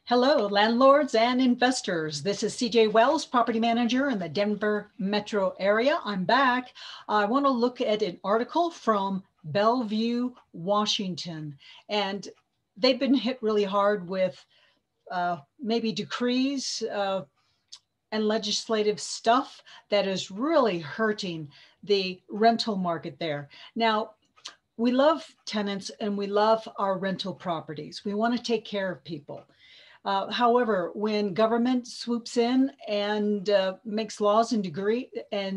Hello, landlords and investors. This is CJ Wells, property manager in the Denver metro area. I'm back. I want to look at an article from Bellevue, Washington, and they've been hit really hard with maybe decrees and legislative stuff that is really hurting the rental market there. Now, we love tenants and we love our rental properties. We want to take care of people. However, when government swoops in and makes laws and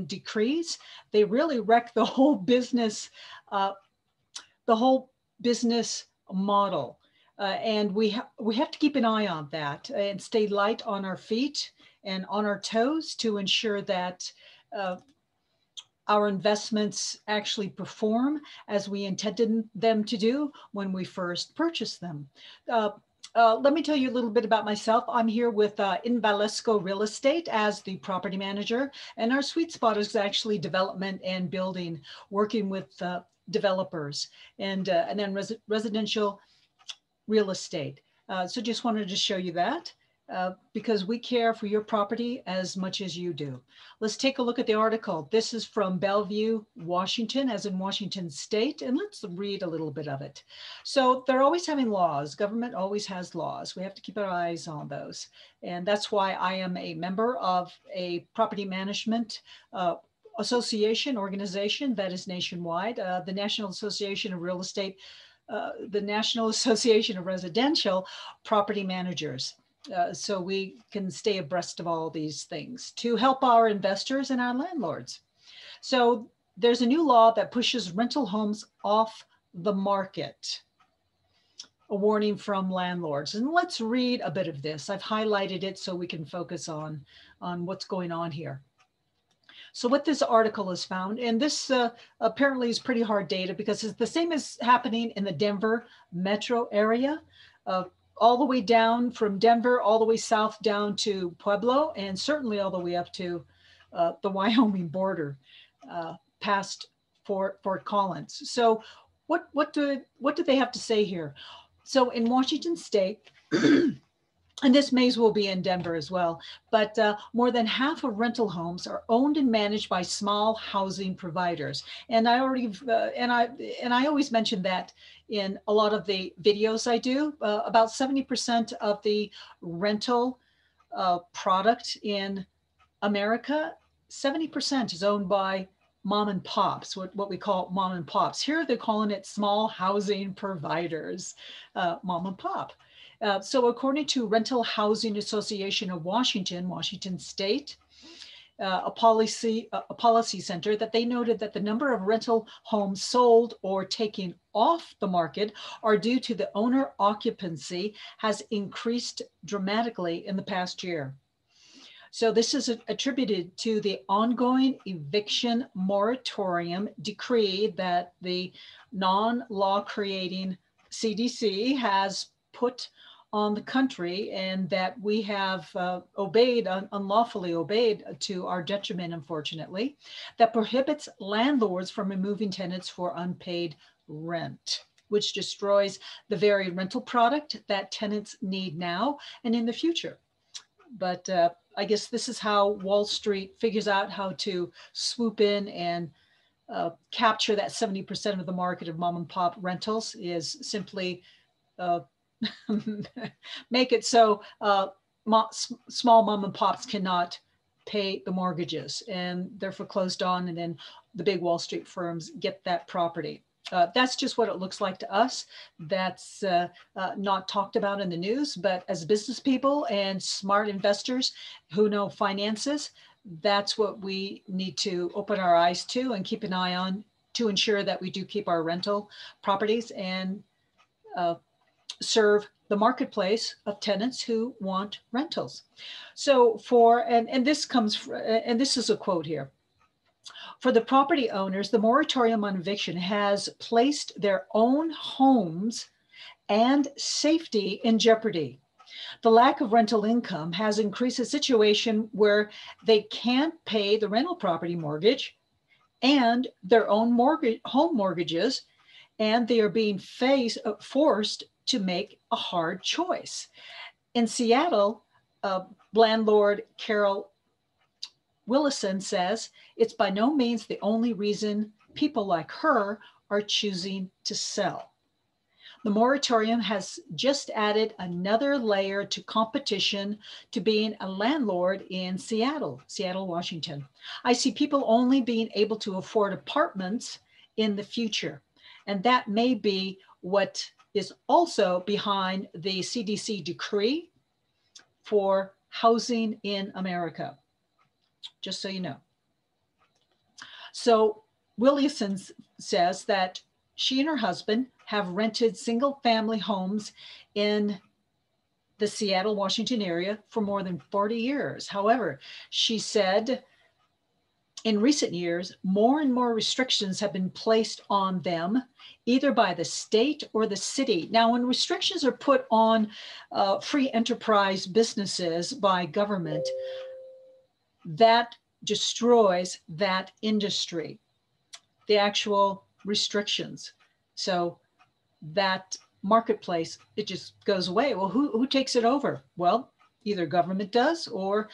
decrees, they really wreck the whole business model. And we have to keep an eye on that and stay light on our feet and on our toes to ensure that our investments actually perform as we intended them to do when we first purchased them. Let me tell you a little bit about myself. I'm here with Invalesco Real Estate as the property manager, and our sweet spot is actually development and building, working with developers and then residential real estate. So just wanted to show you that because we care for your property as much as you do. Let's take a look at the article. This is from Bellevue, Washington, as in Washington State, and let's read a little bit of it. So they're always having laws. Government always has laws. We have to keep our eyes on those. And that's why I am a member of a property management association organization that is nationwide, the National Association of Real Estate, the National Association of Residential Property Managers. So we can stay abreast of all these things to help our investors and our landlords. So there's a new law that pushes rental homes off the market. A warning from landlords. And let's read a bit of this. I've highlighted it so we can focus on what's going on here. So what this article has found, and this apparently is pretty hard data because it's the same as happening in the Denver metro area. All the way down from Denver, all the way south down to Pueblo, and certainly all the way up to the Wyoming border, past Fort Collins. So what do they have to say here? So in Washington State, and this may as well be in Denver as well, but more than half of rental homes are owned and managed by small housing providers. And I already, and I always mention that in a lot of the videos I do. About 70% of the rental product in America, 70% is owned by mom and pops, what we call mom and pops. Here they're calling it small housing providers, mom and pop. So according to Rental Housing Association of Washington State, a policy center, that they noted that the number of rental homes sold or taken off the market are due to the owner occupancy has increased dramatically in the past year. So this is attributed to the ongoing eviction moratorium decree that the non-law creating CDC has put on the country, and that we have unlawfully obeyed to our detriment, unfortunately, that prohibits landlords from removing tenants for unpaid rent, which destroys the very rental product that tenants need now and in the future. But I guess this is how Wall Street figures out how to swoop in and capture that 70% of the market of mom and pop rentals, is simply make it so small mom and pops cannot pay the mortgages and they're foreclosed on, and then the big Wall Street firms get that property. That's just what it looks like to us. That's not talked about in the news, but as business people and smart investors who know finances, that's what we need to open our eyes to and keep an eye on to ensure that we do keep our rental properties and serve the marketplace of tenants who want rentals. So and this is a quote here. For the property owners, the moratorium on eviction has placed their own homes and safety in jeopardy. The lack of rental income has increased a situation where they can't pay the rental property mortgage and their own home mortgages, and they are being forced to make a hard choice. In Seattle, landlord Carol Willison says, it's by no means the only reason people like her are choosing to sell. The moratorium has just added another layer to competition to being a landlord in Seattle, Washington. I see people only being able to afford apartments in the future. And that may be what is also behind the CDC decree for housing in America, just so you know. So Willison says that she and her husband have rented single family homes in the Seattle, Washington area for more than 40 years. However, she said in recent years, more and more restrictions have been placed on them, either by the state or the city. Now, when restrictions are put on free enterprise businesses by government, that destroys that industry, the actual restrictions. So that marketplace, it just goes away. Well, who takes it over? Well, either government does, or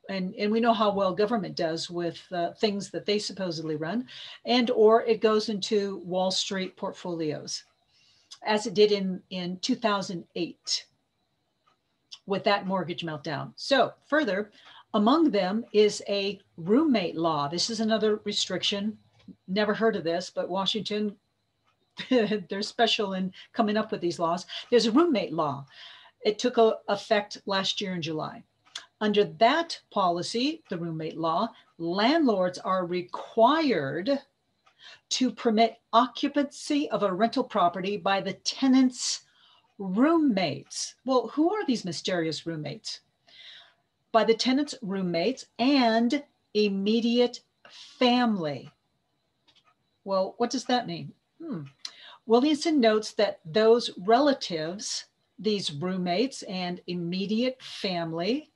and we know how well government does with things that they supposedly run, and or it goes into Wall Street portfolios, as it did in 2008 with that mortgage meltdown. So further, among them is a roommate law. This is another restriction. Never heard of this, but Washington, they're special in coming up with these laws. There's a roommate law. It took effect last year in July. Under that policy, the roommate law, landlords are required to permit occupancy of a rental property by the tenant's roommates. Well, who are these mysterious roommates? By the tenant's roommates and immediate family. Well, what does that mean? Williamson notes that those relatives, these roommates and immediate family,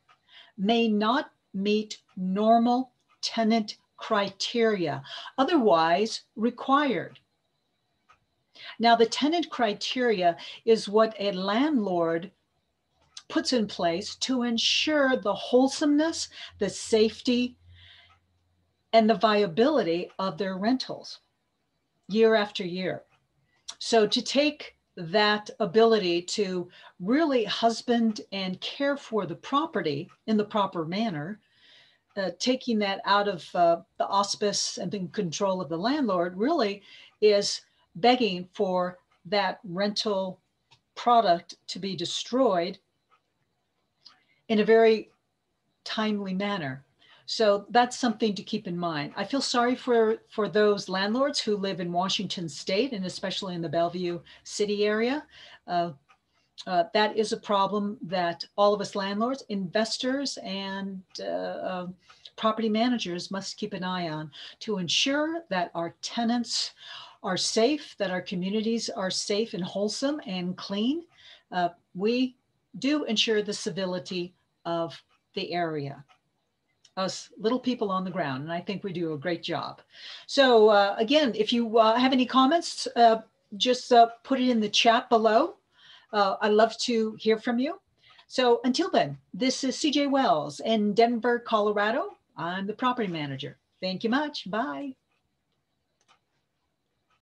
may not meet normal tenant criteria, otherwise required. Now, the tenant criteria is what a landlord puts in place to ensure the wholesomeness, the safety, and the viability of their rentals year after year. So to take that ability to really husband and care for the property in the proper manner, taking that out of the auspice and in control of the landlord, really is begging for that rental product to be destroyed in a very timely manner. So that's something to keep in mind. I feel sorry for those landlords who live in Washington State, and especially in the Bellevue City area. That is a problem that all of us landlords, investors, and property managers must keep an eye on to ensure that our tenants are safe, that our communities are safe and wholesome and clean. We do ensure the civility of the area, us little people on the ground, and I think we do a great job. So again, if you have any comments, just put it in the chat below. I'd love to hear from you. So until then, this is CJ Wells in Denver, Colorado. I'm the property manager. Thank you much. Bye.